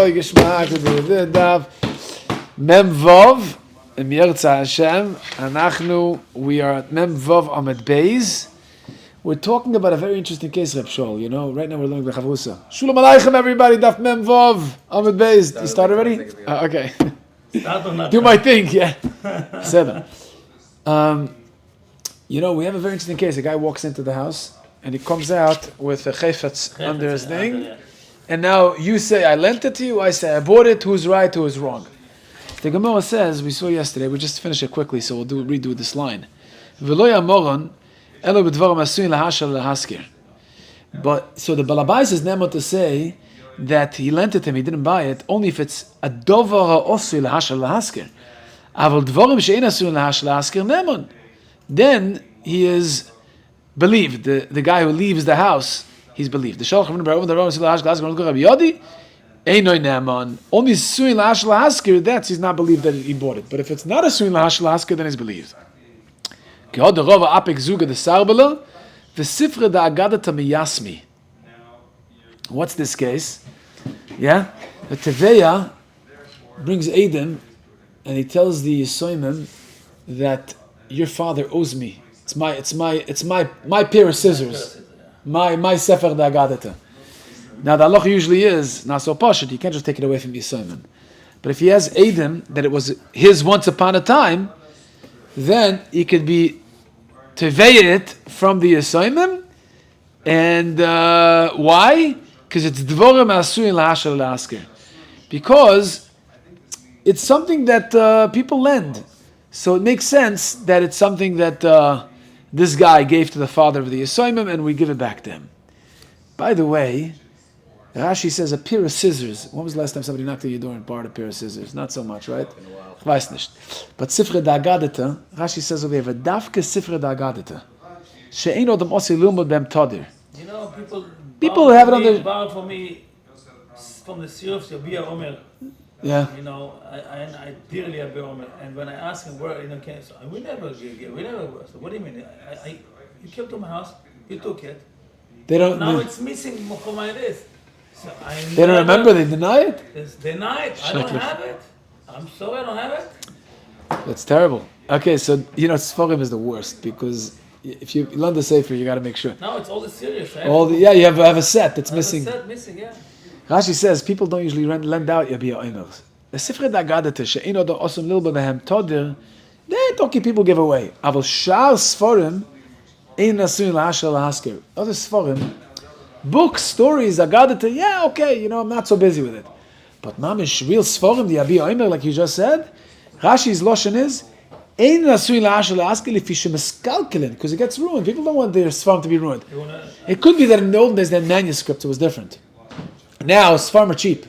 Geschmack the Daf Mem Vov Im Yerza Hashem. We are at Mem Vov Amid Beis. We're talking about a very interesting case, Reb Shol. You know, right now we're learning the Chavrusa. Shalom Aleichem, everybody. Daf Mem Vov Amid Beis. You start already? Okay. Do my thing, yeah. 7. You know, we have a very interesting case. A guy walks into the house and he comes out with a chayfetz under his thing. And now you say, I lent it to you. I say, I bought it. Who's right? Who is wrong? The Gemara says, we saw yesterday, we just finished it quickly, so we'll redo this line. But, so the Balabais is nemo to say that he lent it to him, he didn't buy it, only if it's a dovar ha'osui lahashal lahaskir. Aval dvorim she'en asui lahashal lahaskir nemon. Then he is believed. The guy who leaves the house, he's believed. The shalach from the Rabbi Yodi, Einoy Neman. Only suin lahash lahaskir, that's he's not believed that he bought it. But if it's not a suin lahash lahaskir, then he's believed. Kehod the Rova apek zuga the sarbala, the sifra da agadata miyasmi. What's this case? Yeah, the Teveya brings Adam, and he tells the Yisoimim that your father owes me. It's my pair of scissors. My sefer da agadata. Now the halacha usually is not so pashut. You can't just take it away from Yisoimim. But if he has Adam that it was his once upon a time, then he could be tevei it from the Yisoimim. And why? Because it's dvorim asuin lahashal lahaskir. Because it's something that people lend. So it makes sense that it's something that this guy gave to the father of the Yisoimim, and we give it back to him. By the way, Rashi says a pair of scissors. When was the last time somebody knocked at your door and borrowed a pair of scissors? Not so much, right? Ich weiß nicht. But Sifre da Agadata, Rashi says over here, V'davke Sifre da Agadata. She'ein odam osi lilmod bem todir. You know, people have it on their... borrow for me from the Shevuos, Rabbi Omer. Yeah. You know, I dearly Rabbi Omer. And when I ask him where, you know, we never. So what do you mean? You came to my house, you took it. They don't... Now it's missing from my list. So they don't remember, they deny it? Deny it. I don't have it. I'm sorry, I don't have it. That's terrible. Okay, so, you know, Sforim is the worst, because if you learn the Sefer, you got to make sure. No, it's all the serious. You have a set that's missing. A set missing, yeah. Rashi says, people don't usually lend out Yabiyah Oimers. The Sifre Dagadata, She'ino do Osum Lilba Behem Todir, they don't keep people give away. Aval Shar Sforim, Ein Nasuin Lahashal Lahaskir. Other Sforim, books, stories, Agadata, yeah, okay, you know, I'm not so busy with it. But Mamish, real Sforim, the Yabiyah Oimer, like you just said, Rashi's Loshen is, Ein Nasuin Lahashal Lahaskir, if you should miscalculate, because it gets ruined. People don't want their Sforim to be ruined. It could be that in the old days, their manuscript was different. Now, Sforim are cheap.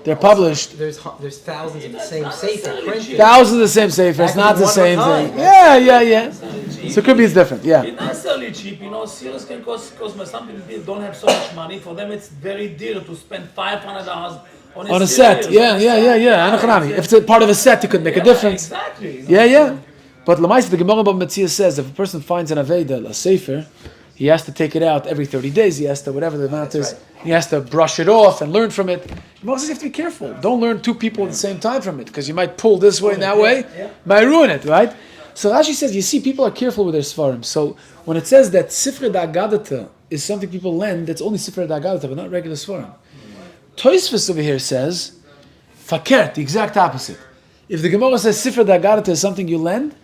They're published. There's thousands of the same sefer printed. Thousands of the same sefer. It's not the same thing. Yeah. So it could be it's different. Yeah. It's not necessarily cheap. You know, serious can cost me. Some people don't have so much money. For them, it's very dear to spend $500 on a set. Yeah. If it's a part of a set, it could make a difference. Exactly. Yeah. But Lamaisa, the Gemara Bava Metzia says, if a person finds an Aveda, a sefer, he has to take it out every 30 days. He has to, whatever the amount is, he has to brush it off and learn from it. Moses, you have to be careful. Don't learn two people at the same time from it, because you might pull this way and that way, might ruin it, right? So Rashi says, you see, people are careful with their Sfarim. So when it says that Sifre da Agadata is something people lend, that's only Sifre da Agadata, but not regular Sfarim. Tosfos over here says, Fakert, the exact opposite. If the Gemara says Sifre da Agadata is something you lend,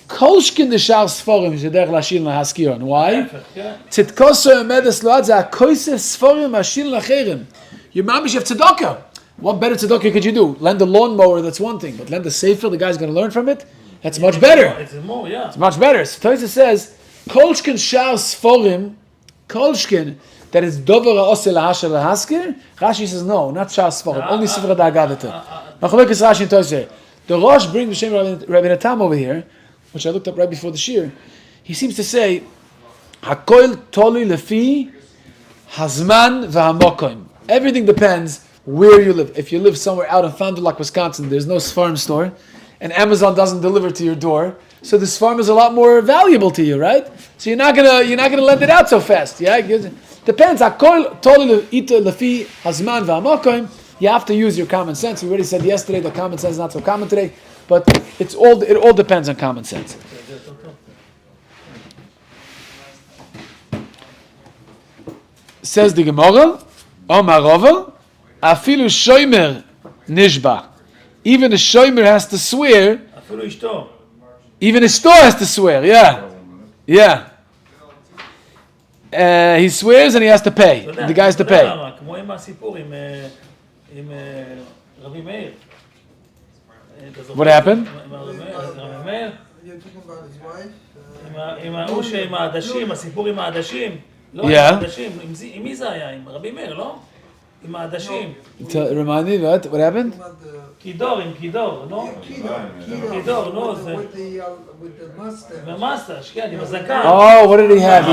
Kolshkin the Shar Sforim Zeder Lashil Lahaskiron. Why? Tzitkoso Emedes Load Za Koisef Sforim Ashil Lacherim. Your mamish have tzedakah. What better tzedakah could you do? Lend a lawnmower, that's one thing, but lend a sefer, the guy's going to learn from it. That's much better. It's much better. So Tosfos says Kolshkin Shar Sforim, Kolshkin that is Dover Osel Lahashal Lahaskir. Rashi says no, not Shar Sforim, only Sifra da Agadata. Machlokes Rashi and Tosfos. The Rosh brings B'Shem Rabbi Natam over here, which I looked up right before the shiur. He seems to say, Hakoil toli lefi hazman v'hamokoim. Everything depends where you live. If you live somewhere out in Fond du Lac, Wisconsin, there's no Sfarim store, and Amazon doesn't deliver to your door, so this farm is a lot more valuable to you, right? So you're not gonna lend it out so fast. Yeah, depends. You have to use your common sense. We already said yesterday that common sense is not so common today, but it all depends on common sense. Says the Gemara, Omar Rava, afilu shomer nishba. Even a shomer has to swear. Even his store has to swear. Yeah. He swears and he has to pay. The guy has to pay. What happened? You're talking about his wife? Yeah. עם מי זה היה? עם רבי מאיר, לא? עם העדשים. Remind me, what happened? קידור, עם קידור, לא? קידור, נו, זה... With the mustache. עם המסטש, כן, עם הזקן. Oh, what did he have?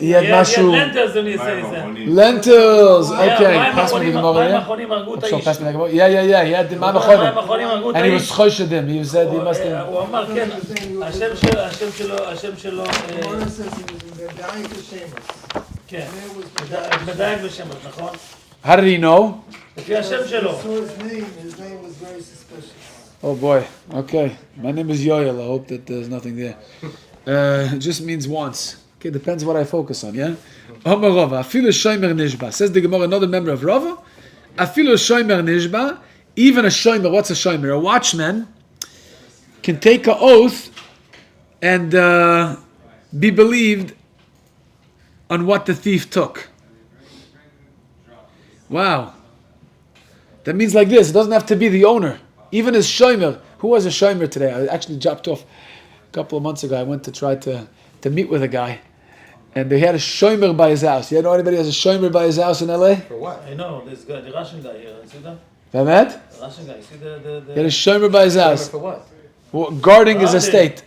He had משהו... לנטלס, אני אעשה את זה. Lentils, okay. מים אחרונים הרגו את האיש. Yeah, he had מים אחרונים. מים אחרונים הרגו את And he האיש. was choshed him. He said he must have... הוא אמר, כן, השם שלו... Gemara says he was in the Daik Shevuos. כן, מדייק בשמות, נכון? How did he know? לפי השם שלו. So his name was very suspicious. Oh boy, okay. My name is Yoel. I hope that there's nothing there. It just means once. Okay, depends what I focus on, yeah? Omar Rava, afilu shomer nishba. Says the Gemara, another member of Rava. Afilu shomer nishba. Even a shomer, what's a shomer? A watchman can take an oath and be believed on what the thief took. Wow. That means like this, it doesn't have to be the owner. Even his shomer. Who was a shomer today? I actually dropped off a couple of months ago. I went to try to meet with a guy. And they had a shomer by his house. You know anybody has a shomer by his house in LA? For what? I know, this guy, the Russian guy here, see that? באמת? The Russian guy, see the... He had a shomer by his house. For what? Well, guarding his estate.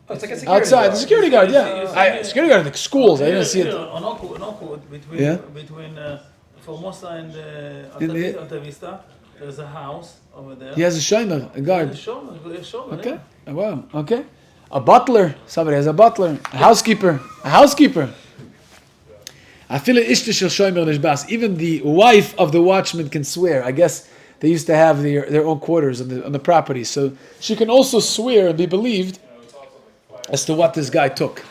Oh, it's like a security Outside, guard. the security guard, yeah. Security guard in the schools, I didn't see it. On Oku, Yeah? between Formosa and In the- Alta Vista, there's a house over there. He has a shomer, a guard. There's a shomer, Okay. Wow. Okay. A butler. Somebody has a butler. A housekeeper. I feel even the wife of the watchman can swear. I guess they used to have their own quarters on the property, so she can also swear and be believed as to what this guy took.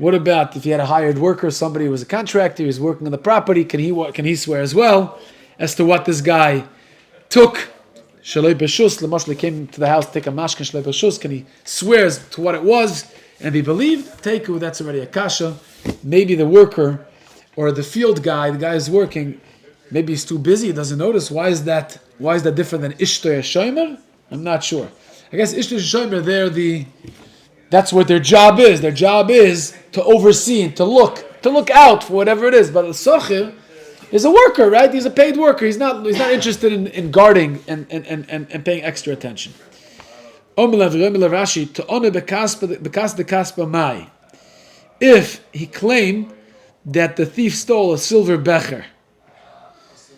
What about if he had a hired worker, somebody who was a contractor, he was working on the property, can he swear as well as to what this guy took? Shalei b'shus, Lamashli came to the house to take a mashkin shalei b'shus, can he swear to what it was and be believed? Teiku, that's already a kasha. Maybe the worker or the field guy, the guy who's working, maybe he's too busy, he doesn't notice. Why is that different than Ishtoy Shomer? I'm not sure. I guess Ishtoy Shomer, that's what their job is. Their job is to oversee and to look out for whatever it is. But a sochir is a worker, right? He's a paid worker. He's not interested in guarding and paying extra attention. If he claimed that the thief stole a silver becher.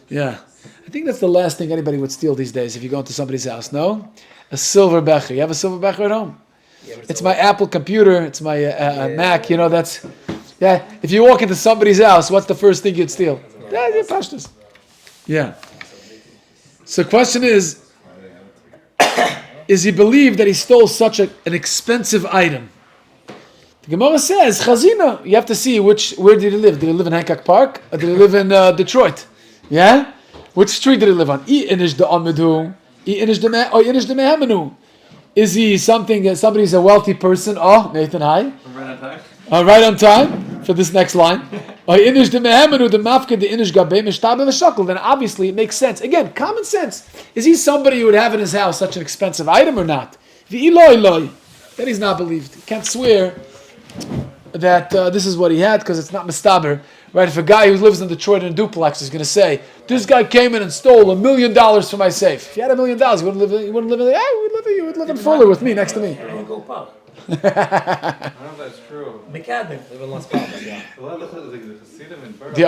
Yeah. I think that's the last thing anybody would steal these days if you go into somebody's house, no? A silver becher. You have a silver becher at home? Yeah, It's my Apple computer. It's my Mac. You know, that's... Yeah. If you walk into somebody's house, what's the first thing you'd steal? Yeah, pashtus. Yeah. So the question is he believed that he stole such an expensive item? The Gemara says, Chazina. You have to see where did he live? Did he live in Hancock Park? Or did he live in Detroit? Yeah? Which street did he live on? I inish de Amidhu. I inish de Mehamenu. Is he somebody's a wealthy person? Oh, Nathan, hi. Right on time. Right on time for this next line. Then obviously it makes sense. Again, common sense. Is he somebody who would have in his house such an expensive item or not? Then he's not believed. He can't swear that this is what he had because it's not mistaber. Right? If a guy who lives in Detroit in a duplex is going to say, this guy came in and stole $1 million from my safe. If you had $1 million, you wouldn't live in there. You would live in Fuller with me, next to me. I don't know if that's true. McAdam. Live in Las Palmas, yeah. The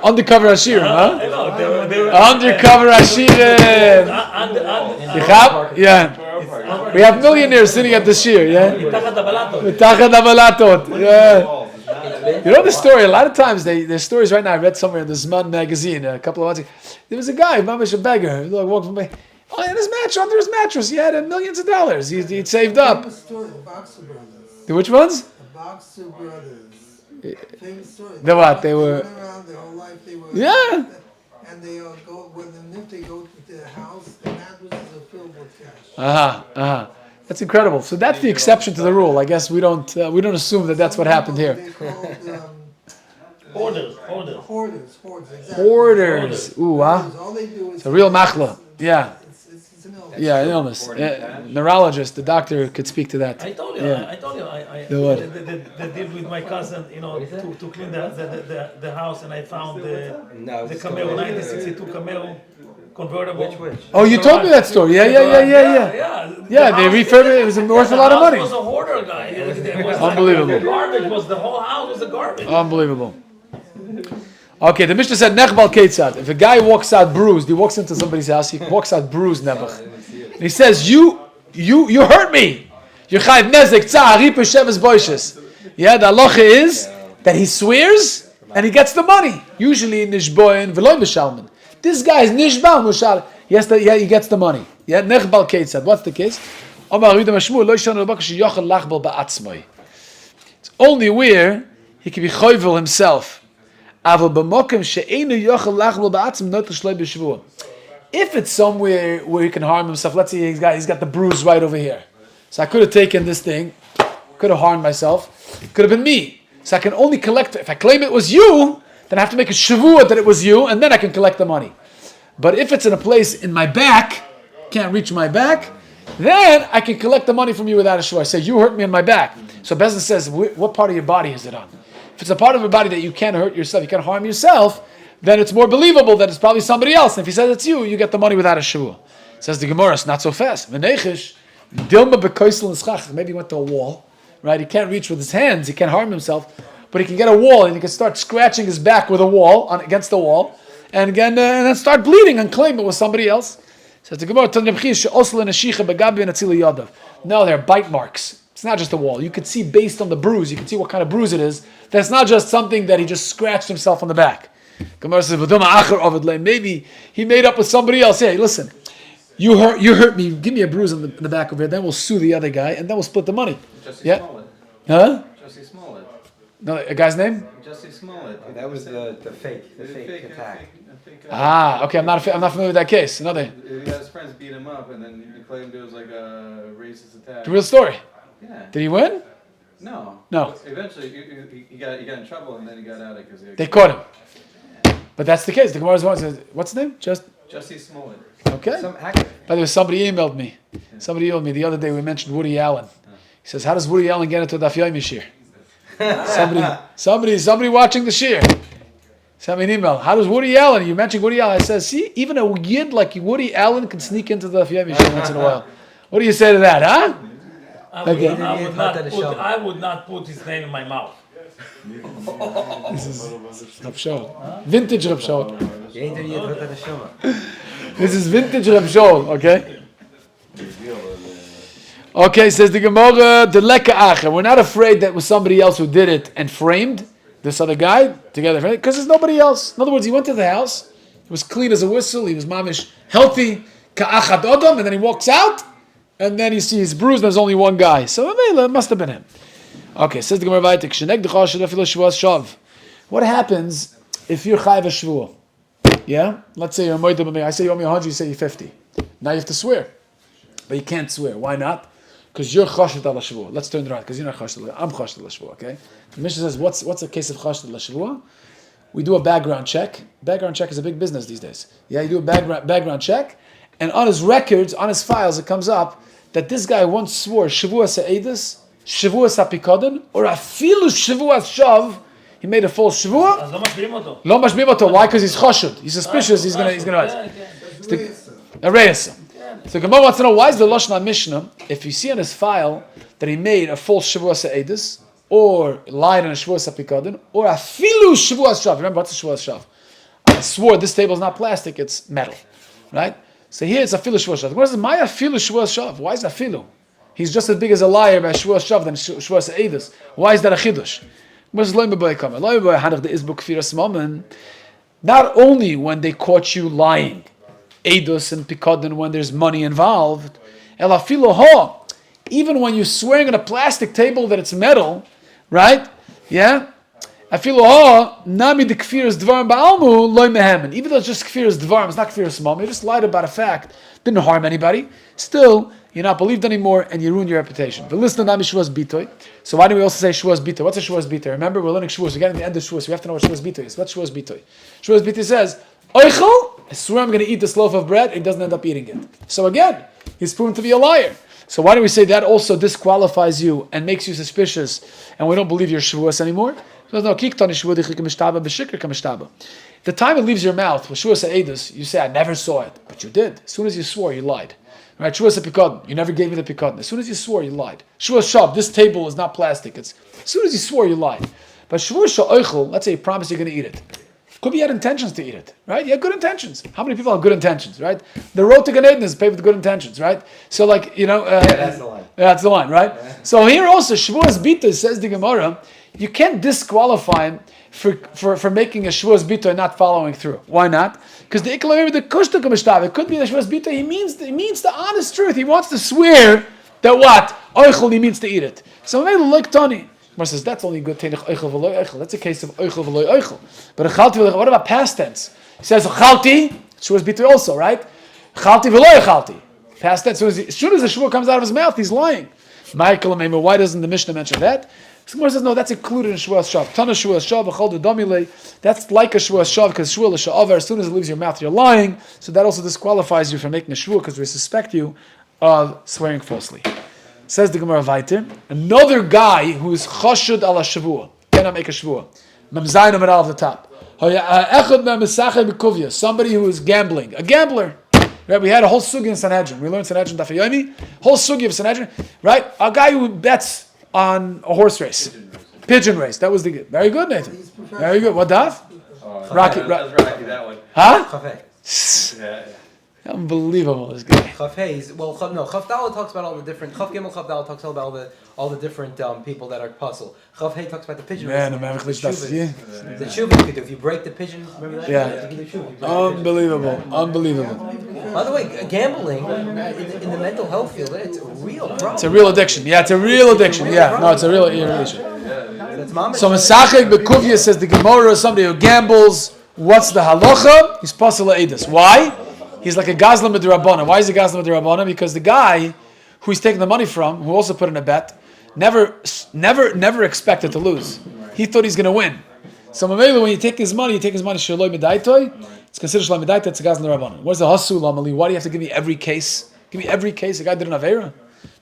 undercover Ashir, huh? They were Undercover Ashir. Yeah. We have millionaires sitting at the shiur, yeah? מתחת הבלטות. Mitachat habalatot, yeah. You know the story, a lot of times, there's stories right now, I read somewhere in the Zman magazine a couple of months ago. There was a guy, mamish a beggar, he walked from me. Oh, he had his mattress, under his mattress, he had millions of dollars, he'd saved up. Famous story, the Boxer brothers. The which ones? The Boxer brothers. Famous story. The what? They were... went around their whole life. They were. Yeah. And they go when they go to their house, the mattresses are filled with cash. That's incredible. So that's the exception to the rule. I guess we don't assume that that's what happened here. They're called Hoarders. hoarders. Exactly. Hoarders. Ooh, Hoarders. All they do is It's a real machla. Yeah. It's an illness. Yeah, an illness. Neurologist, the doctor could speak to that. I told you. Yeah. I told you. The what? The deal with my cousin, to clean the house, and I found the Camaro 1962 Camaro convertible. Which? Oh, you told me that story. Yeah. Yeah, they refurbished it. It was worth a lot of money. The house was a hoarder guy. It was Unbelievable. Like, the garbage was the whole house was the garbage. Unbelievable. Okay, the Mishnah said, Nechbal Ketzad. If a guy walks out bruised, he walks into somebody's house, he walks out bruised, Nebuch. And he says, you hurt me. You chayv nezek, tzah, ripe sheves boishes. Yeah, the halacha is that he swears and he gets the money. Usually nishboin v'loy mishalman. This guy is nishbal mushal. He gets the money. Yeah, Nechbal Ketzad. What's the case? It's only where he can be choyvel himself. If it's somewhere where he can harm himself, let's say he's got the bruise right over here. So I could have taken this thing, could have harmed myself, could have been me. So I can only collect, if I claim it was you, then I have to make a Shevuos that it was you, and then I can collect the money. But if it's in a place in my back, can't reach my back, then I can collect the money from you without a Shevuos. I say, you hurt me in my back. So Bezin says, what part of your body is it on? If it's a part of your body that you can't hurt yourself, you can't harm yourself, then it's more believable that it's probably somebody else. And if he says it's you, you get the money without a Shevuos. Says the Gemara, it's not so fast. Maybe he went to a wall, right? He can't reach with his hands, he can't harm himself, but he can get a wall and he can start scratching his back with a wall, against the wall, and again, and then start bleeding and claim it was somebody else. Says the Gemara, no, they're bite marks. It's not just a wall. You can see based on the bruise, you can see what kind of bruise it is. That's not just something that he just scratched himself on the back. Gemara says, maybe he made up with somebody else. Hey, listen, you hurt me. Give me a bruise on the back over here. Then we'll sue the other guy, and then we'll split the money. Smollett. Huh? Jesse Smollett. No, a guy's name? Jesse Smollett. That was the fake attack. Okay. I'm not familiar with that case. Another. His friends beat him up, and then he claimed it was like a racist attack. The real story. Yeah. Did he win? No. Eventually, he got in trouble, and then he got out of it because they caught him. But that's the case. The Gemara's one says, what's his name? Jesse Smollett. Okay. By the way, somebody emailed me. Somebody emailed me the other day. We mentioned Woody Allen. He says, how does Woody Allen get into Daf Yomi shiur? Somebody watching the shiur. Send me an email. How does Woody Allen? You mentioned Woody Allen. I said, see, even a yid like Woody Allen can sneak into the Daf Yomi shiur once in a while. What do you say to that, huh? I would not put his name in my mouth. This is Reb Shaul. Vintage Reb Shaul. This is vintage Reb Shaul, okay? Okay, says the Gemara, the leka acher. We're not afraid that it was somebody else who did it and framed this other guy together, because there's nobody else. In other words, he went to the house, he was clean as a whistle, he was mamish healthy, ka'achat odom, and then he walks out, and then he sees bruised, there's only one guy. So it must have been him. Okay, says the Gemara Vaytik, what happens if you're chayv a Shevuos? Yeah? Let's say you're moed b'mei. I say you owe me 100, you say you 50. Now you have to swear. But you can't swear. Why not? Because you're chashet al Shevuos. Let's turn it around, because you're not chashet. I'm chashet al Shevuos, okay? The Mishnah says, what's a case of chashet al Shevuos? We do a background check. Background check is a big business these days. Yeah, you do a background check, and on his records, on his files, it comes up that this guy once swore Shevuos ha'edus, Shevuos ha'pikodon, or afilu Shevuos shav. He made a false Shevuos. Lo mashbim oto. Why? Because he's chashud. He's suspicious. He's gonna rise. A reisa. So Gemara wants to know, why is the Lashon Mishnah, if you see on his file that he made a false Shevuos ha'edus, or lied on a Shevuos ha'pikodon, or afilu Shevuos shav. Remember, what's a Shevuos shav? I swore this table is not plastic, it's metal. Right? So here it's afilu Shavuos Shav. What is my afilu Shavuos Shav? Why is afilu? He's just as big as a liar by Shavuos Shav than Shavuos Eidos. Why is that a chidush? Not only when they caught you lying, Eidos and Pikadon, when there's money involved, even when you're swearing on a plastic table that it's metal, right? Yeah? Even though it's just kfiras dvarim, it's not kfiras mom, you just lied about a fact, didn't harm anybody, still, you're not believed anymore and you ruin your reputation. So why do we also say Shavuos Bitoy? What's a Shavuos Bitoy? Remember, we're learning Shavuos, we're getting to the end of Shavuos, we have to know what Shavuos Bitoy is. What's Shavuos Bitoy? Shavuos Bitoy says, Oichel, I swear I'm going to eat this loaf of bread, and he doesn't end up eating it. So again, he's proven to be a liar. So why do we say that also disqualifies you and makes you suspicious and we don't believe your Shavuos anymore? The time it leaves your mouth, with Shavuos Eidos, you say, I never saw it. But you did. As soon as you swore, you lied. Right? Shavuos Pikadon, you never gave me the Pikadon. As soon as you swore, you lied. Shavuos Shav, this table is not plastic. As soon as you swore, you lied. But Shavuos Sha'oichel, let's say you promise you're going to eat it. Could be you had intentions to eat it, right? You had good intentions. How many people have good intentions, right? The road to Gan Eden is paved with good intentions, right? So like, that's the line. That's the line, right? Yeah. So here also, Shavuos Bitoy, says the Gemara, you can't disqualify him for making a Shavuos Bitoy and not following through. Why not? Because the Ikla, the Kushta Kamishtav, it could be the Shavuos Bitoy, he means the honest truth. He wants to swear that what? Oichel, he means to eat it. So maybe like Tony. Says that's only good. That's a case of oichel v'loy oichel. But what about past tense? He says chalti. Shavuos Bitoy also, right? Chalti v'loy chalti. Past tense. As soon as the shvuah comes out of his mouth, he's lying. Michael, why doesn't the Mishnah mention that? Someone says no, that's included in Shavuos Shav. Tana Shavuos Shav v'chol domile. That's like a Shavuos Shav because Shavuos l'sha'avar. As soon as it leaves your mouth, you're lying. So that also disqualifies you from making a shvuah because we suspect you of swearing falsely. Says the Gemara Vayter, another guy who is chashud ala shavua cannot make a shavua. Memzayin amar al the top. Somebody who is gambling, a gambler. Right? We had a whole sugi in Sanhedrin. We learned Sanhedrin Daf Yomi. Whole sugi of Sanhedrin. Right? A guy who bets on a horse race, pigeon race. That was the good. Very good, Nathan. Very good. What Daf? Rocky. That was Rocky. That one. Huh? Yeah. Unbelievable, this guy. Chaf Dal talks about all the different. Chaf Gimel Chaf Dal talks about all the different people that are puzzle. Chaf Hey talks about the pigeon. Man, the shuvas you could do if you break the pigeon. Remember that? Yeah. Unbelievable. By the way, gambling in the mental health field, it's a real problem. It's a real addiction. Yeah, it's a real addiction. Yeah, no, it's a real addiction. So Mesachek Bekuvia says the Gemara is somebody who gambles. What's the halacha? He's pasal edus. Why? He's like a gazlan b'derabbanan. Why is he gazlan b'derabbanan? Because the guy who he's taking the money from, who also put in a bet, never expected to lose. He thought he's going to win. So when you take his money shaloi medaitoi. It's considered shaloi medaitoi. It's a gazlan b'derabbanan. What's the hasul amali? Why do you have to give me every case? Give me every case. The guy did an avera.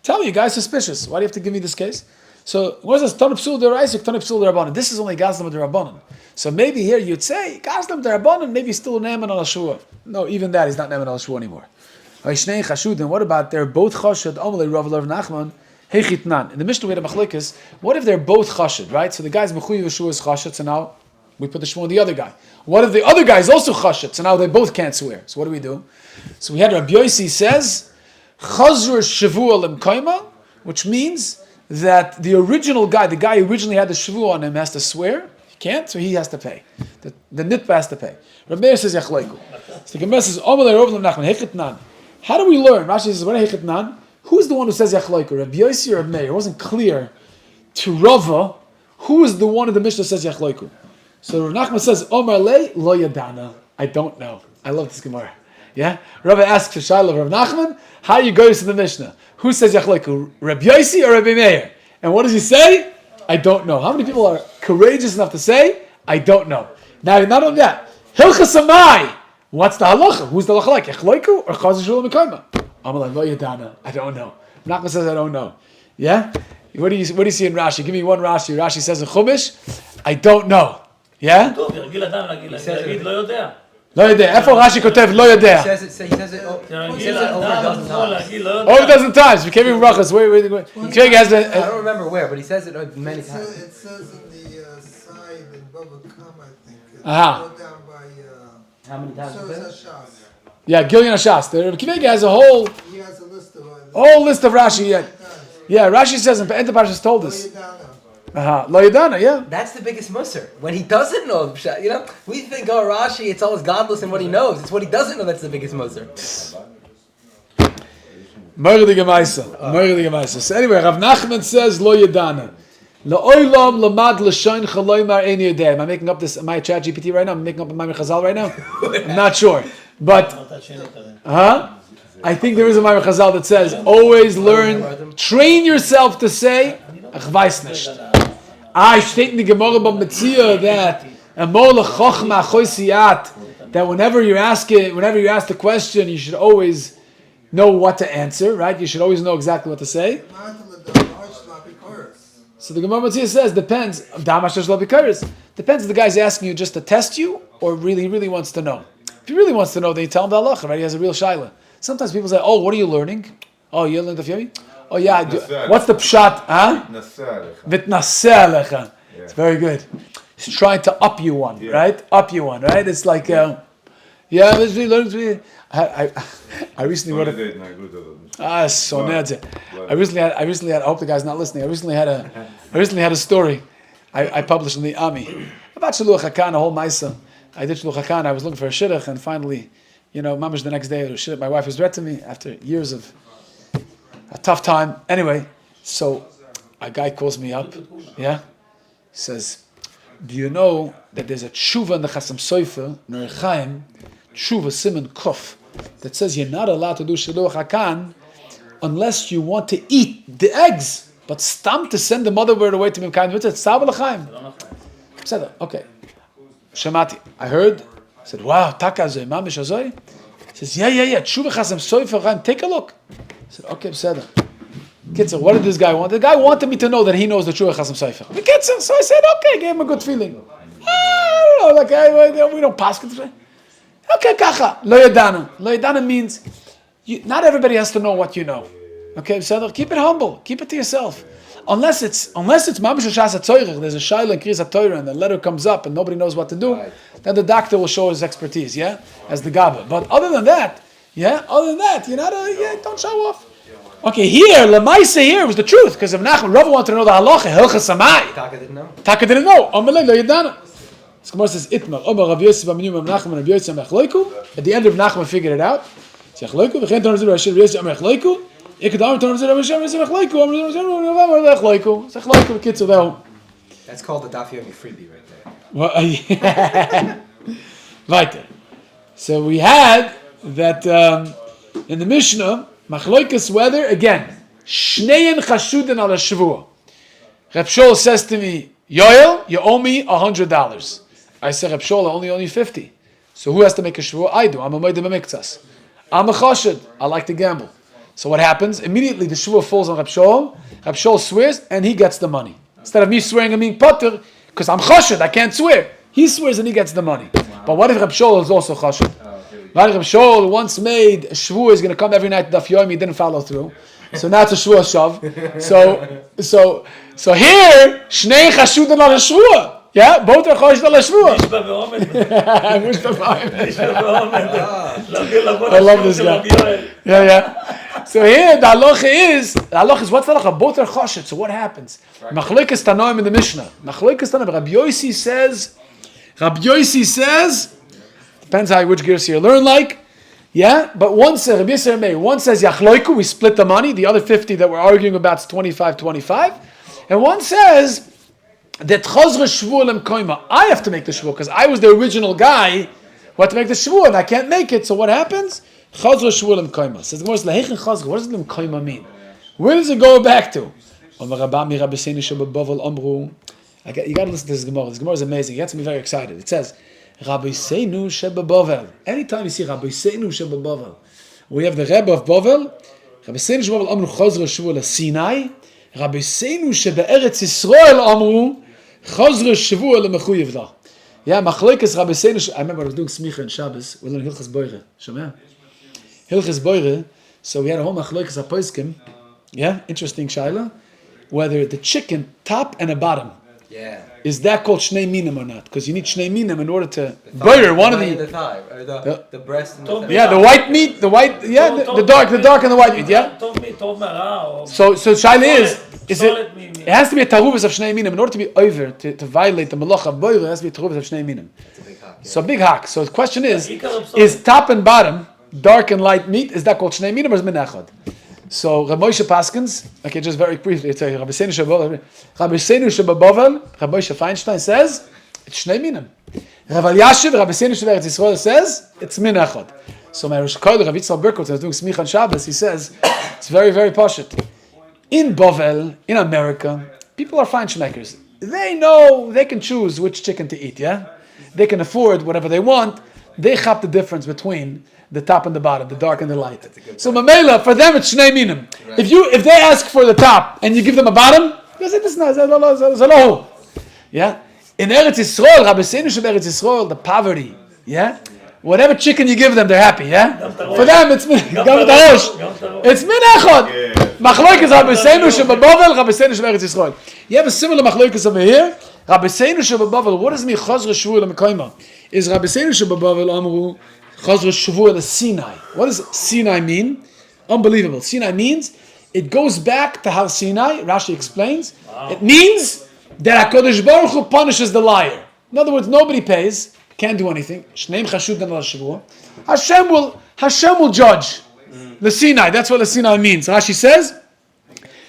Tell me, you guy's suspicious. Why do you have to give me this case? So what is this? Tanip sul deraisik, tanip sul derabbanan. This is only gazlan b'derabbanan. So maybe here you'd say gazlan b'derabbanan. Maybe he's still ne'eman al shua. No, even that he's not ne'eman al shua anymore. What about they're both chashud? Amalei Rav Nachman hechitnan. In the Mishnah we had a machlekes. What if they're both chashud? Right. So the guy's mechuyev shua is chashud. So now we put the shua on the other guy. What if the other guy is also chashud? So now they both can't swear. So what do? So we had Rabbi Yosi says chazur shavua lemkaima, which means that the original guy, the guy who originally had the shavua on him, has to swear. He can't, so he has to pay. The nitba has to pay. Rabbi Meir says yachleiku. So the Gemara says Nachman. How do we learn? Rashi says, what hechitnan? Who's the one who says yachleiku? Rabbi Yosi or Rabbi Meir? It wasn't clear to Rava who is the one in the Mishnah says yachleiku. So Rabbi Nachman says Omar le lo yadana. I don't know. I love this Gemara. Yeah, Rabbi asks to Shiloh Rabbi Nachman, how do you go to the Mishnah? Who says yachleiku? Rabbi Yosi or Rabbi Meir? And what does he say? I don't know. How many people are courageous enough to say, I don't know? Now, not only that, Hilchas Amai. What's the halacha? Who's the halacha like? Yachleiku or Chazal Shulam Mekayma? Amalai Lo Yadana. I don't know. Nachman says I don't know. Yeah? What do you see in Rashi? Give me one Rashi. Rashi says in Chumash, I don't know. Yeah? he says it. לא יודע. איפה רש"י כותב לא יודע? He says it over a dozen times. Over a dozen times. We came in brachas. Wait. Craig has I don't remember where, but he says it many times. It says in the side in Bava Kama, I think. It's Aha. wrote down by How many times is Sosa it? Shas. Yeah, Gilyon Hashas. The Rabbi Kiva has a whole list of Rashi. Yeah, Rashi says, and the Parshas told us. Lo Yadana, yeah. That's the biggest musser. When he doesn't know, we think, oh, Rashi, it's always godless in what he knows. It's what he doesn't know that's the biggest musser. Mordige Gemaisa. So anyway, Rav Nachman says, Lo Yadana. La'olam lamad l'shayn chaloymar ein yodeh. Am I making up this? Am I chat GPT right now? I'm making up my Chazal right now? I'm not sure. But, I think there is a Ma'amar Chazal that says, always learn, train yourself to say, ach weiß nicht. Steht in the Gemara about Metzia that, that whenever you ask the question, you should always know what to answer, right? You should always know exactly what to say. So the Gemara Metzia says, depends. Depends if the guy's asking you just to test you, or really, really wants to know. If he really wants to know, then you tell him the halacha, right? He has a real shaila. Sometimes people say, oh, what are you learning? Oh, you're learning Daf Yomi? Oh, yeah, I do. What's the pshat? Vitnaseh alecha. It's very good. He's trying to up you one, right? Up you one, right? It's like, I recently wrote I recently had, I hope the guy's not listening, I recently had a story I published in the Ami about Shiluach HaKan, a whole Maisa. I did Shiluach HaKan, I was looking for a shidduch, and finally, mamash the next day, my wife was read to me after years of a tough time. Anyway, so a guy calls me up, says, do you know that there's a tshuva in the Chasam Sofer, Enriching, tshuva Simon Kof, that says you're not allowed to do Shiluach HaKan unless you want to eat the eggs, but stam to send the mother bird away to Mimkaim Mitzvah, it's Tzava L'chaim. I said, okay. Shamati, I heard. I said, wow, taka zoi, mamish azoi? He says, yeah, tshuva Chasam Sofer, take a look. I said, okay, B'seder. Kitzer, what did this guy want? The guy wanted me to know that he knows the Tshuva Chasam Sofer. Kitzer, so I said, okay, gave him a good feeling. I don't know, we don't pass it. Okay, kacha. Lo yadana. Lo yadana means, not everybody has to know what you know. Okay, B'seder, keep it humble. Keep it to yourself. Unless it's mamish shas hatzoyrech, there's a shaila in Kriyas HaTorah, and the letter comes up and nobody knows what to do, then the doctor will show his expertise, as the Gabba. But other than that, you're not don't show off. Okay, here, Lamaisa here was the truth, because if Nachman Rava wanted to know the halacha, Hilchas Samai. Taka didn't know. Amalei lo yadana. The Gemara says, Itmar, Omer Rav Yosef Aminu Nachman Rav Yosef Mechloiku. At the end of Nachman figured it out. Mechloiku, v'chein Torah Zera Rav Yosef Mechloiku. Ikadam Torah Zera Rav Yosef Mechloiku. Amar Zera Mechloiku. Mechloiku, Kitzel, though. That's called the Daf Yomi freebie right there. Weiter. So we had that in the Mishnah, Machloikas whether, again, Shnein Chashudin ala Shevuos. Reb Shol says to me, Yoel, you owe me $100. I say, Reb Shol, I only owe you 50. So who has to make a Shevuos? I do. I'm a Moedim HaMiktzas. I'm a Chashud. I like to gamble. So what happens? Immediately the Shevuos falls on Reb Shol. Reb Shol swears and he gets the money. Instead of me swearing and being Potter, because I'm Chashud, I can't swear. He swears and he gets the money. But what if Reb Shol is also Chashud? Reb Shol once made a Shevuos is going to come every night to Daf Yomi, he didn't follow through. So now it's a Shevuos shav. So here, Shnei Chashudin al Shevuos. Yeah, both are Chashud al Shevuos. I love this guy. Yeah. So here, the halacha is what's the halacha? Both are Chashud. So what happens? Machloikas Tanoim in the Mishnah. Machloikas Tanoim. Rabbi Yossi says, depends which gears you learn like. Yeah, but one says, Rabbi Yisrael Meir, one says Yachloiku, we split the money. The other 50 that we're arguing about is 25. And one says that Chazra Shvuah Lem Koima. I have to make the Shvuah because I was the original guy who had to make the Shvuah and I can't make it. So what happens? Chazra Shvuah Lem Koima. Says the Gemara, what does Lem Koima mean? Where does it go back to? You got to listen to this Gemara. This Gemara is amazing. It gets me very excited. It says, Rabbi Seinu Sheba Bovel. Anytime you see Rabbi Seinu Sheba Bovel, we have the Rebbe of Bovel. Rabbi Seinu Sheba Bovel Amru Chazra Shvuah LeSinai. Rabbi Seinu Sheba Eretz Yisrael Amru Chazra Shvuah LeMechuyev La. Yeah, Machloikas Rabbi Seinu. I remember I was doing Smicha in Shabbos. We learned Hilchas Boire. Shomea? Hilchas Boire. So we had a whole Machloikas HaPoskim. Yeah, interesting shaila. Whether the chicken top and a bottom. Yeah. is that called shnei minim or not? Because you need shnei minim in order to burger one of the the. thigh, or the breast and the thigh. Yeah, the white meat, the dark and the white meat. Yeah. So shaila is it? It has to be a taruvus of shnei minim in order to be over to violate the malacha of boiler. It has to be a taruvus of shnei minim. So big hack. So the question is top and bottom dark and light meat? Is that called shnei minim or is minachad? So Rabbi Moshe Paskins, okay, just very briefly, it's Rabbi Seinu Shababovel, Rabbi Moshe Feinstein says it's shnei minim. Rabbi Yashiv, Rabbi Seinu Shababovel Yisrael says it's minachad. So my Rosh Kodesh, Rabbi Yitzchak Berkowitz, was doing Smicha on Shabbos. He says it's very, very pashut. In Bovel, in America, people are feinschmeckers. They know they can choose which chicken to eat. Yeah, they can afford whatever they want. They chop the difference between the top and the bottom, the dark and the light. So mamela, for them it's shnei minim. Right. If they ask for the top and you give them a bottom, they say this is not. Yeah. In Eretz Yisrael, Rabbi Seinu Sheb Eretz Yisrael, the poverty. Yeah. Whatever chicken you give them, they're happy. Yeah. For them, it's it's minachod. Machloikas Rabbi Seinu Sheb Bovel, Rabbi Seinu Sheb Eretz Yisrael. You have a similar machloikas over here. Rabbi Seinu Sheb Bovel. What does mean chazra shvuah l'mekoyma? Is Rabbi Seinu Sheb Bovel amru chazra shvuah l'Sinai? What does Sinai mean? Unbelievable. Sinai means it goes back to Har Sinai. Rashi explains. Wow. It means that HaKadosh Baruch Hu punishes the liar. In other words, nobody pays, can't do anything. Shneim chashud dan al shvuah. Hashem will judge the Sinai. That's what the Sinai means. Rashi says,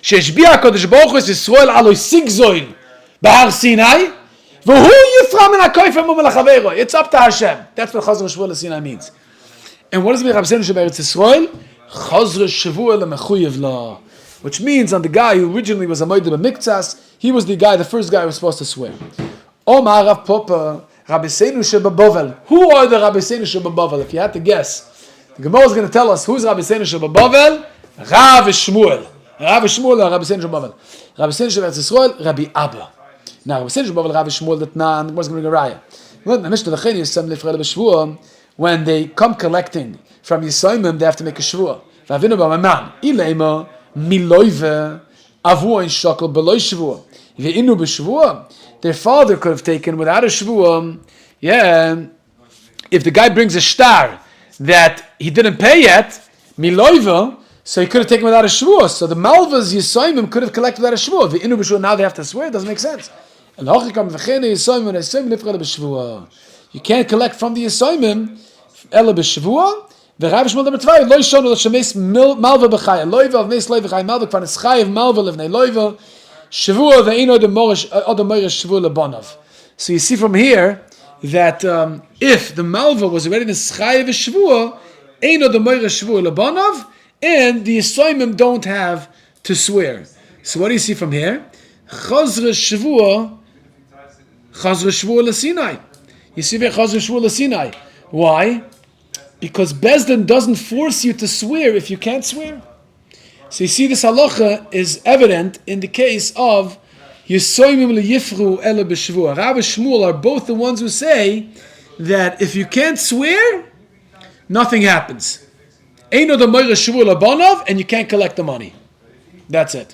"Sheshbiya HaKadosh Baruch Hu es Yisrael aloi sigzoin b'Har Sinai, v'hu yifra min hakoyfem u'melachavero." It's up to Hashem. That's what chazra shvuah l'Sinai means. And what does it mean? Rabbi Seinu Sheb Eretz Yisrael chazra shvuah l'mechuyev la, which means on the guy who originally was a moed b'miktzas, he was the first guy who was supposed to swear. Omar Rav Papa, Rabbi Seinu Sheb Bovel. Who are the Rabbi Seinu Sheb Bovel? If you had to guess, the Gemara is going to tell us who's Rabbi Seinu Sheb Bovel. Rav Shmuel. Rav Shmuel or Rabbi Seinu Sheb Bovel. Rabbi Seinu Sheb Eretz Yisrael, Rabbi Abba. Now Rabbi Seinu Sheb Bovel, Rabbi Shmuel, that nan. What's going to bring a raya? When they come collecting from Yisraelim, they have to make a shvuah. V'avinu b'maman ilema miloive avu ein shakol beloy shvuah. Ve'inu b'shvuah. Their father could have taken without a shvuah. Yeah, if the guy brings a star that he didn't pay yet, miloive, so he could have taken without a shvuah. So the malvas Yisraelim could have collected without a shvuah. Ve'inu b'shvuah. Now they have to swear. It doesn't make sense. You can't collect from the Yisraelim ela b'shvuah. V'Rav Shmuel number 2 lo yishonu l'shemes malva b'chaya loiva of mes loiva chaya malva kvan eschayev malva levnei loiva shvuah ve'ino the morish shvuah lebanav. So you see from here that if the malva was already in eschayev shvuah, eino the morish shvuah lebanav, and the Yisraelim don't have to swear. So what do you see from here? Chazra shvuah l'Sinai. You see there chazra shvuah l'Sinai. Why? Because Bezdin doesn't force you to swear if you can't swear. So you see this halacha is evident in the case of Yisoymim liyifru ela b'shvuah. Rav and Shmuel are both the ones who say that if you can't swear, nothing happens. Eino the moira shvuah labanav, and you can't collect the money. That's it.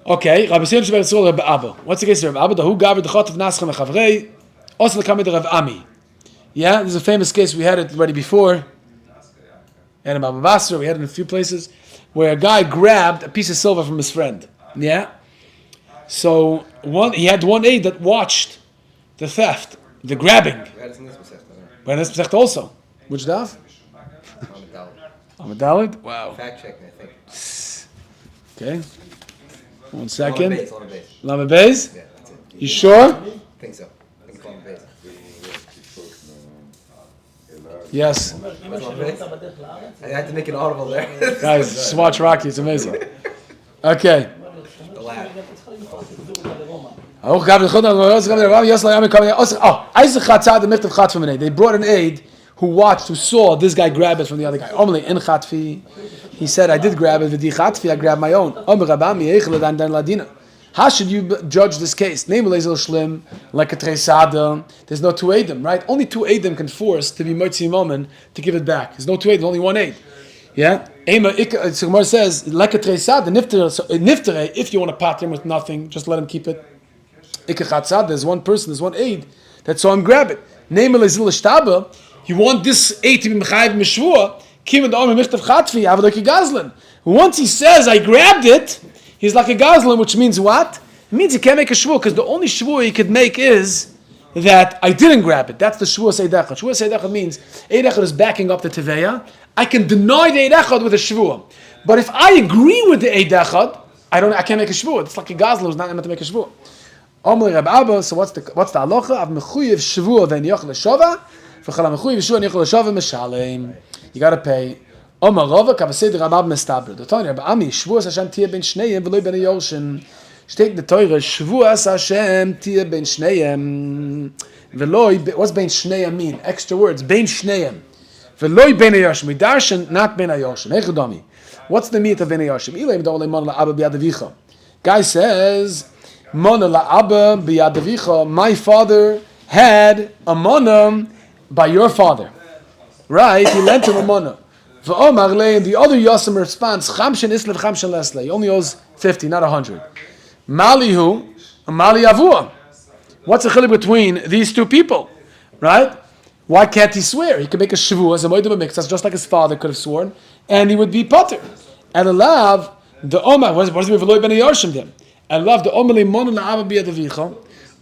Okay, Rabbi Seinu Sheb Eretz Yisrael Rabbi Abba. What's the case of Rabbi Abba? Who gathered the chotav naschem mechavrei also the Rav Ami. Yeah, there's a famous case, we had it already before, and in Baba Basra, we had it in a few places, where a guy grabbed a piece of silver from his friend. Yeah? So, he had one aide that watched the theft, the grabbing. We had this Masechta also. Which daf? Amadalid? Wow. Fact checking, I think. Okay. 1 second. Lama Beis? Yeah, that's it. You sure? I think so. I think it's Lama Beis. Yes. I had to make an audible there. Guys, just watch Rocky, it's amazing. Okay. The laugh. They brought an aide who watched, who saw this guy grab it from the other guy. He said, I did grab it, I grabbed my own. How should you judge this case? Name Shlim, like a Tresada. There's no two aidim, right? Only two aidim can force to be Motzi Momen to give it back. There's no two aidim, only one aid. Yeah. So Gemara says, Lekatrei sad, the niftere, if you want to pat him with nothing, just let him keep it. Ikachatzad, there's one person, there's one aid that saw him grab it. Name Shtieble, you want this aid to be mechayiv mishvua, kim and omer michtav chatvi, have like a gazlan. Once he says, I grabbed it, he's like a gazlan, which means what? It means he can't make a shvua, because the only shvua he could make is that I didn't grab it. That's the shvua seidechad. Shvua seidechad means eidechad is backing up the teveya. I can deny the eidechad with a shvua. But if I agree with the eidechad, I can't make a shvua. It's like a gazlan who's not meant to make a shvua. Omer Reb Abba, so what's the halacha? Av mechuyev shvua ve'en yochel shova, v'chala mechuyev shvua ve'en yochel shova meshalem. You got to pay. Omer Rava kavasei Reb Abba mestabel. The Tanya Reb Ami shvuas Hashem tiyeh ben shneihem v'loi ben yorshin. Steht in the Torah shvuas Hashem tiyeh ben shneihem v'loi. What's ben shneihem mean? Extra words. Ben shneihem v'loi ben yorshin. We darshan not ben yorshin. Hey Chudami. What's the meat of ben yorshin? Ilay m'dor le'mon la'abba b'yadavicha. Guy says. Mona la'abba b'yadavicha. My father had a mona by your father, right? He lent him a mona. V'omar le, and the other Yosem responds, Chamshin islev chamshin lesle. He only owes 50, not 100. Malihu, mali avua. What's the chiluk between these two people, right? Why can't he swear? He could make a shvuah as a moedim b'miktzas, just like his father could have sworn, and he would be potter. And alav the omar. What does it mean? V'loi ben yarshim them. I love the Omele Monu La'Abba B'Yadavicha.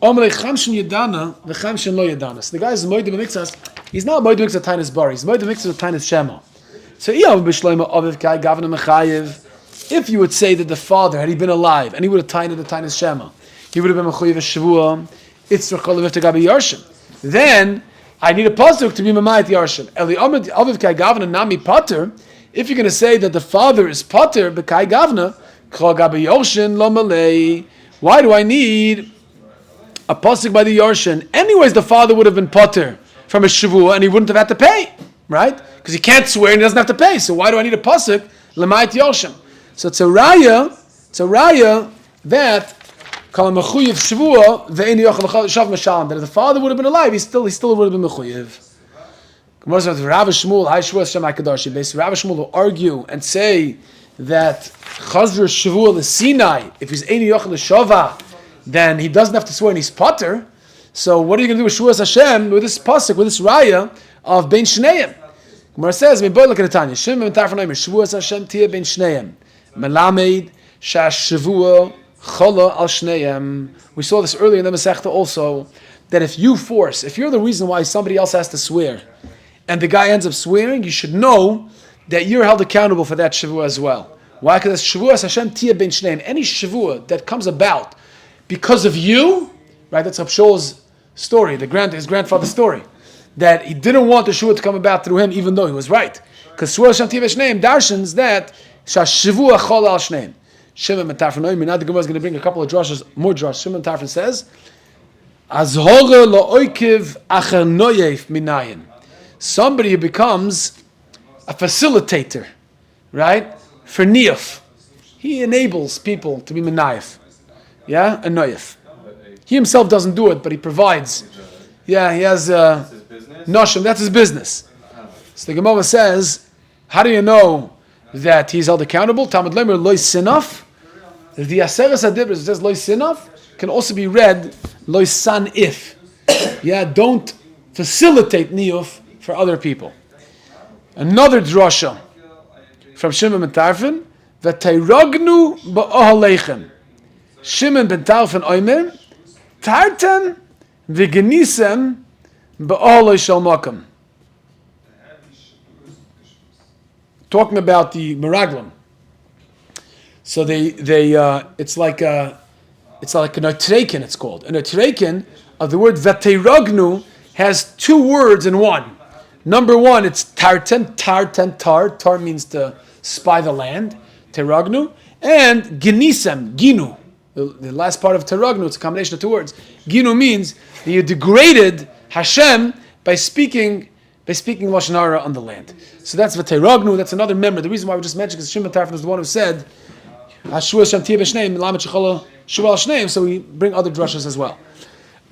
Omele Chamshin Yedana, the Chamshin Lo Yedana. So the guy is Moedim B'Miktzas. He's not Moedim B'Miktzas Tainis Bar. He's Moedim B'Miktzas Tainis Shema. So Iyav B'Shloima Aviv Kai Gavna Mechayev. If you would say that the father, had he been alive, and he would have tied the Tainis Shema, he would have been Mechayev Shavua. It's Rechol Aviv Gabi Yarshim. Then I need a pasuk to be Mamayat Yarshim. Eli Aviv Kai Gavna Nami Pater. If you're going to say that the father is Pater B'Kai Gavna. Why do I need a pasuk by the Yarshin? Anyways, the father would have been potter from a shavua and he wouldn't have had to pay, right? Because he can't swear and he doesn't have to pay. So why do I need a pasuk? L'mayit Yarshin. So it's a raya that that if the father would have been alive, he still would have been mechuyev. Rav Shmuel will argue and say that Chazra Shavuot the Sinai, if he's Eini Yochel Shova, then he doesn't have to swear and he's potter. So what are you going to do with Shavuos Hashem, with this pasuk, with this raya of Ben Shneim? Gemara says, "Me boy look at the Tanya. Shimon Tarfanoim Shavuos Hashem Tia Ben Shneim Melamed Shash Shavuot Chola Al Shneim." We saw this earlier in the Masechta also, that if you're the reason why somebody else has to swear, and the guy ends up swearing, you should know that you're held accountable for that Shavuot as well. Why? Because Shavuos Hashem Tia Ben Shneim. Any Shavuot that comes about because of you, right? That's Rav Shaul's story, his grandfather's story, that he didn't want the Shavuot to come about through him, even though he was right. Because Shavuos Hashem Tia Ben Shneim darshans that Shavuot Chol Al Shneim. Shimon Tarfanoim. Now the Gemara is going to bring a couple of drushes, more drushes. Shimon Tarfon says, Azhore lo oikiv acher noyef minayin. Somebody who becomes a facilitator, right? For niyaf. He enables people to be menayef. Yeah? A noyef. He himself doesn't do it, but he provides. Yeah, he has noshim, that's his business. So the Gemara says, how do you know that he's held accountable? Talmud Lemer loy sinaf. The Aseres HaDibros says loy sinaf can also be read loy san if. Yeah, don't facilitate niyuf for other people. Another drasha from Shimon ben Tarfon, v'tayragnu ba'ohalechem. Shimon ben Tarfon oimer, tartan v'genisem ba'ohalei shel makam. Talking about the meraglim. So it's like an otreikin, it's called. An otreikin of the word v'tayragnu has two words in one. Number one, it's tartan. Tar means to spy the land, teragnu, and genisem, ginu. The last part of teragnu, it's a combination of two words. Ginu means that you degraded Hashem by speaking lashon hara on the land. So that's v'teragnu. That's another member. The reason why we just mentioned because Shimon Tarfon is the one who said Hashuah Shem Tia B'Shneim Lamed Shechala Shuval Shneim. So we bring other drashas as well.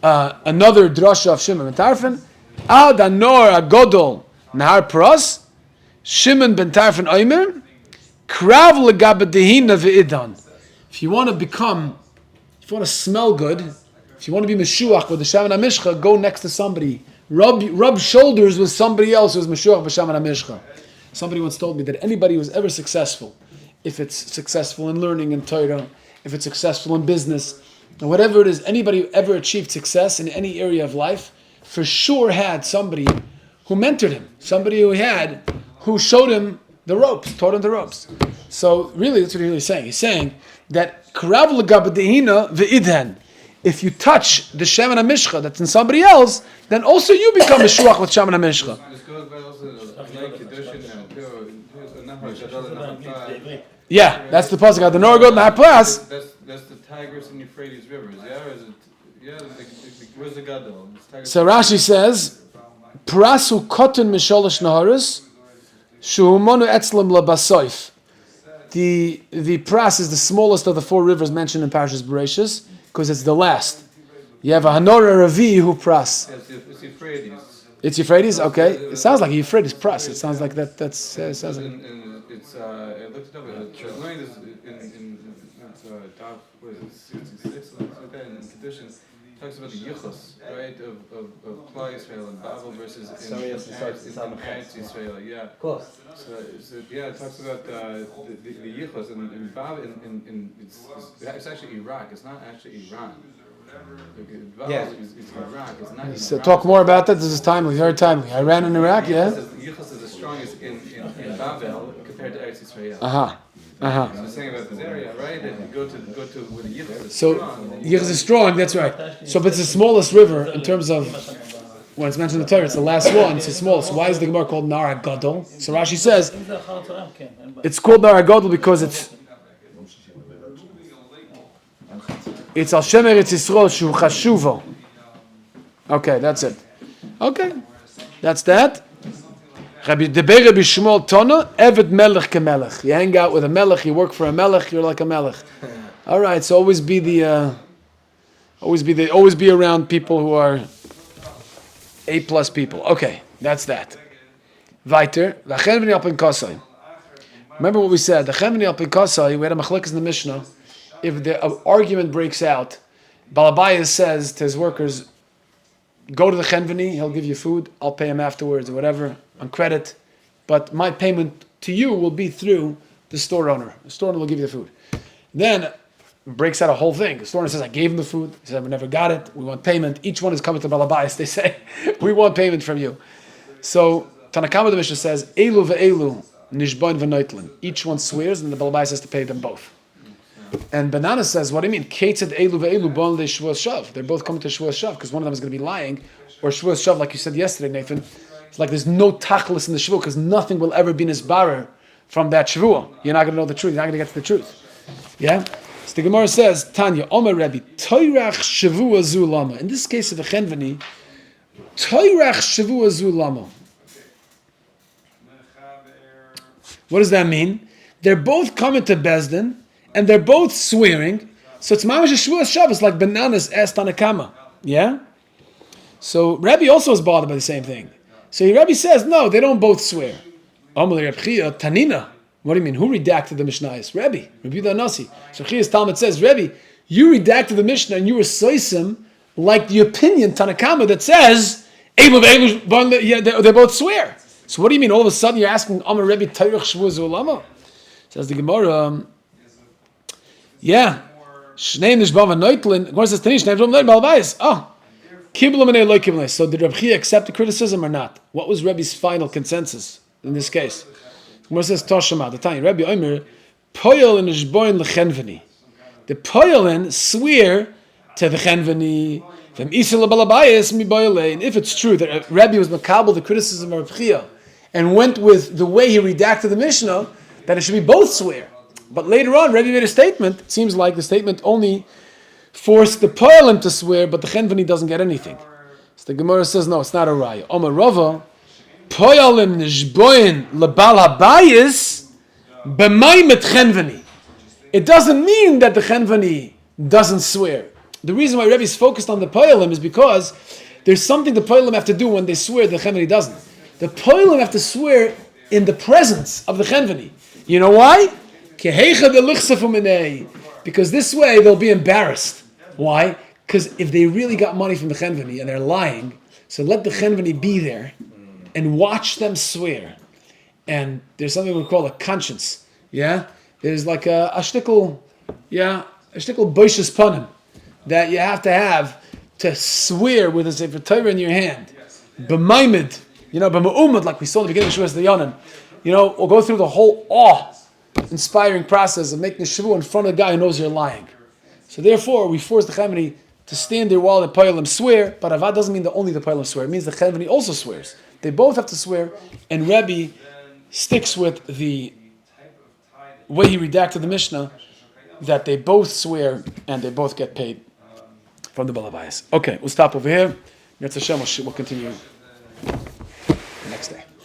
Another drasha of Shimon ben Tarfon. Ad anor agodol nahar pras Shimon ben Tarfon Omer, Krav legab dehina ve'idan. If you want to smell good, if you want to be meshuach with the Shaman HaMishcha, go next to somebody. Rub shoulders with somebody else who's meshuach with Shaman HaMishcha. Somebody once told me that anybody who's ever successful, if it's successful in learning in Torah, if it's successful in business, and whatever it is, anybody who ever achieved success in any area of life, for sure had somebody who mentored him, somebody who showed him the ropes, taught him the ropes. So really, that's what he's really saying. He's saying that Karav l'gabadehina ve'idhen. If you touch the Shaman HaMishcha that's in somebody else, then also you become a shuach with Shaman HaMishcha. This goes by also Yeah, that's the pasuk. The Norah Gold and Harplas. That's the Tigris and Euphrates rivers. Yeah, or is it? Yeah, where's the Gadol? So Rashi says, "Prasu cotton misholosh naharis, shuhumonu etzlam labasoif." The Pras is the smallest of the four rivers mentioned in Parashas Bereshis because it's the last. You have a Hanora Ravi who Pras. It's Euphrates. It's Euphrates. Okay, it sounds like Euphrates Pras. It sounds like that. Sounds like. It's I looked it up. It's learned this in Daf, what is it, 66, something like that, in Kedushin. Talks about the yichus, right, of Klal Yisrael and Babel versus in Eretz Yisrael. Yeah. Close. So yeah, it talks about the yichus and Babel it's actually Iraq. It's not actually Iran. Babel Yeah. is Iraq. It's not even So Iraq. talk more about that. This is timely, very timely. Iran and Iraq, yeah. Yichus is the strongest in Babel compared to Eretz Yisrael. So saying about this area, right? That you go to where the yichus is So strong. Yichus is strong. That's right. So, but it's the smallest river in terms of when it's mentioned in the Torah. It's the last one. It's the smallest. Why is the Gemara called Nar Gadol? So Rashi says it's called Nar Gadol because it's Al Shem Eretz Yisrael Shu Chashuvo. Okay, that's it. Okay, that's that. Rabbi Shmuel Tona, Eved Melech Kemelech. You hang out with a Melech, you work for a Melech, you're like a Melech. All right, so always be around people who are A+ people. Okay, that's that. Weiter. Remember what we said. We had a machlekes in the Mishnah. If the argument breaks out, Balabayas says to his workers, go to the Chenveni, he'll give you food, I'll pay him afterwards or whatever, on credit, but my payment to you will be through the store owner. The store owner will give you the food. Then breaks out a whole thing. The store owner says, I gave him the food. He said, we never got it. We want payment. Each one is coming to Balabayas. They say, we want payment from you. So Tanakama the Mishnah says, Elu ve'elu nishbain v'noitlin. Each one swears and the Balabayas has to pay them both. And Banana says, what do you mean? Ketzed elu ve'elu bon le Shevuos shav. They're both coming to Shevuos shav because one of them is going to be lying. Or Shevuos shav, like you said yesterday, Nathan. It's like there's no tachlis in the Shevuah because nothing will ever be nisbarer from that Shevuah. You're not going to know the truth. You're not going to get to the truth. Yeah? So the Gemara says, Tanya, Omer Rebbe, Toirach Shevuah zu lama. In this case of the Chenveni, Toirach Shevuah zu lama. What does that mean? They're both coming to Bezdin, and they're both swearing. So it's mamash Shevuos shav. It's like Bananas asked Tanakama. Yeah? So Rebbe also is bothered by the same thing. So Rebbe says, no, they don't both swear. Tanina. What do you mean? Who redacted the Mishnayos? Rebbe. Rebbe the Nasi. So Chiya's Talmud says, Rebbe, you redacted the Mishnah and you were soisim like the opinion Tanakama that says, they both swear. So what do you mean? All of a sudden you're asking Amar Rebbe Tayrach Shevuos Ulama? Says the Gemara, yeah. Shnei Nishbav Noitlin. Gemara says, Tanish, Nishbav Noitlin Balbayis. Oh. So did Rabbi Chia accept the criticism or not? What was Rebbe's final consensus in this case? Gemara says Toshama, the time Rabbi Omer, Poyel and Ishboin lechenveni. The Poyelin swear to the Chenveni. And if it's true that Rabbi was makabel the criticism of Rabbi Chia and went with the way he redacted the Mishnah, then it should be both swear. But later on, Rabbi made a statement. It seems like the statement only forced the Poyalim to swear, but the Chenveni doesn't get anything. So the Gemara says, no, it's not a raya. Omer Rava, Poyalim nishboin lebal habayis b'maymet Chenveni. It doesn't mean that the Chenveni doesn't swear. The reason why Rebbe is focused on the Poyalim is because there's something the Poyalim have to do when they swear, the Chenveni doesn't. The Poyalim have to swear in the presence of the Chenveni. You know why? Because this way they'll be embarrassed. Why? Because if they really got money from the Chenveni and they're lying, so let the Chenveni be there and watch them swear. And there's something we call a conscience. Yeah? There's like a shtickle, a shtickle boishas panim that you have to swear with a Sefer Torah in your hand. B'maimed, b'ma'umad, like we saw in the beginning of Shevuos the Yonim. We'll go through the whole awe-inspiring process of making a Shevuah in front of a guy who knows you're lying. So therefore, we force the Chenveni to stand there while the Poyalim swear, but Avad doesn't mean that only the Poyalim swear. It means the Chenveni also swears. They both have to swear, and Rebbe sticks with the way he redacted the Mishnah, that they both swear and they both get paid from the Balabayas. Okay, we'll stop over here. Yetz Hashem, we'll continue the next day.